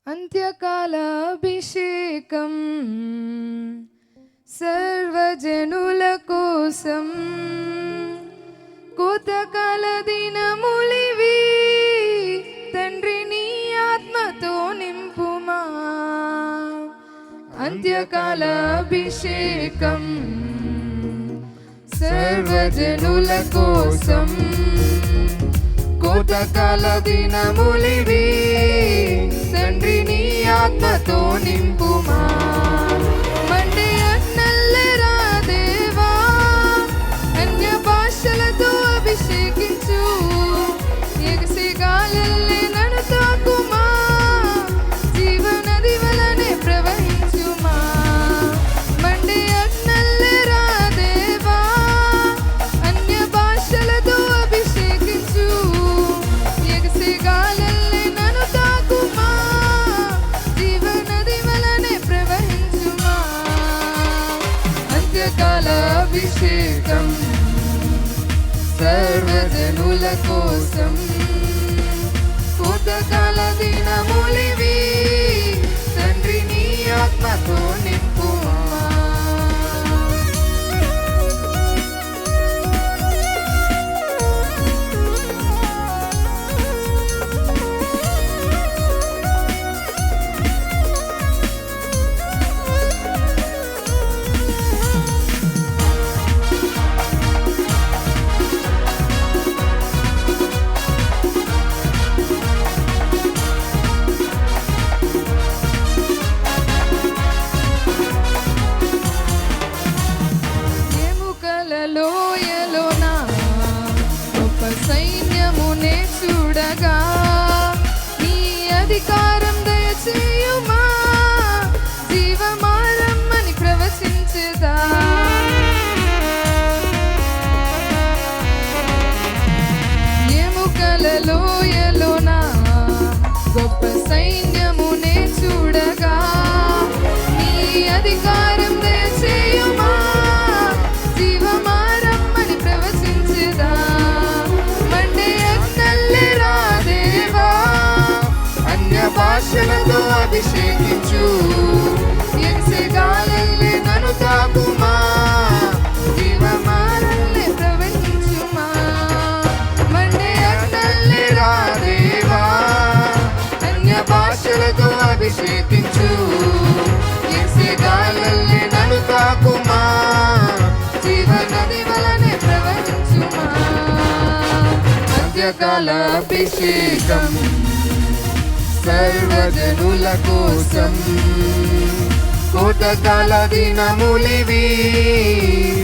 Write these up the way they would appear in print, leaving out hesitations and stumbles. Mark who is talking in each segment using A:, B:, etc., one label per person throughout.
A: అంత్యకాల అభిషేకం సర్వజనుల కోసం కోతకాల దినములివి తండ్రి నీ ఆత్మతో నింపుమా. అంత్యకాల అభిషేకం సర్వజనుల కోసం కోతకాల దినములివి తండ్రి నీ ఆత్మతో నింపుమా. మండే అన్నల్లరా దేవా అన్య భాషలతో అభిషేకించు. ఎగసి గాలల్లే నన్ను తాకుమా, జీవనది వలనే ప్రవహించుమా. మండే అన్నల్లరా దేవా అన్య భాషలతో అభిషేకించు. ఎగసి గాలల్లే నన్ను తాకుమా, జీవనది వలనే ప్రవహించుమా. అంత్యకాల అభిషేకం సర్వజనుల కోసం కోతకాల దినములివి తండ్రి నీ ఆత్మతో నింపుమా. లోయలోన గొప్ప సైన్యమునే చూడగా నీ అధికారం దయచేయుమా. జీవమారమ్మని ప్రవచించదా. ఎముకల లోయలోన గొప్ప సైన్యమునే చూడగా నీ అధికారం దయచేయుమా. భాషలతో అభిషేకించు. ఎగసే గాలల్లే నన్ను తాకుమా, జీవమారల్లే ప్రవహించుమా. మండే అన్నల్లే రా దేవా అన్య భాషలతో అభిషేకించు. ఎగసే గాలల్లే నన్ను తాకుమా, జీవనది వలనే ప్రవహించుమా. అంత్యకాల అభిషేకం సర్వజనుల కోసం కోతకాల దినములివి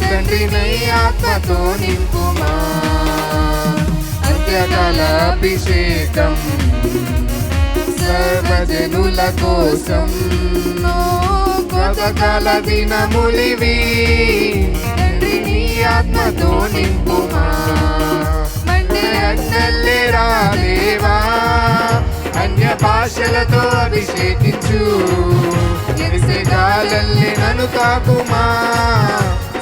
A: తండ్రి నీ ఆత్మతో నింపుమా. అంత్యకాల అభిషేకం సర్వజనుల కోసం కోతకాల దినములివి తండ్రి నీ ఆత్మతో నింపుమా. మండే అన్నల్లే రా దేవా అన్య భాషలతో అభిషేకించు. ఎగసే గాలల్లే నన్ను తాకుమా,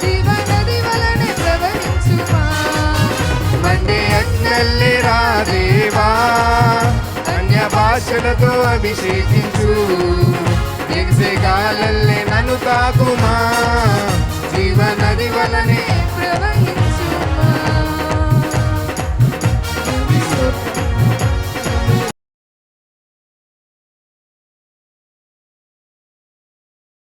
A: జీవనది వలనే ప్రవహించుమా. మండే అన్నల్లే రా దేవా అన్య భాషలతో అభిషేకించు. ఎగసే గాలల్లే నన్ను తాకుమా, జీవనది వలనే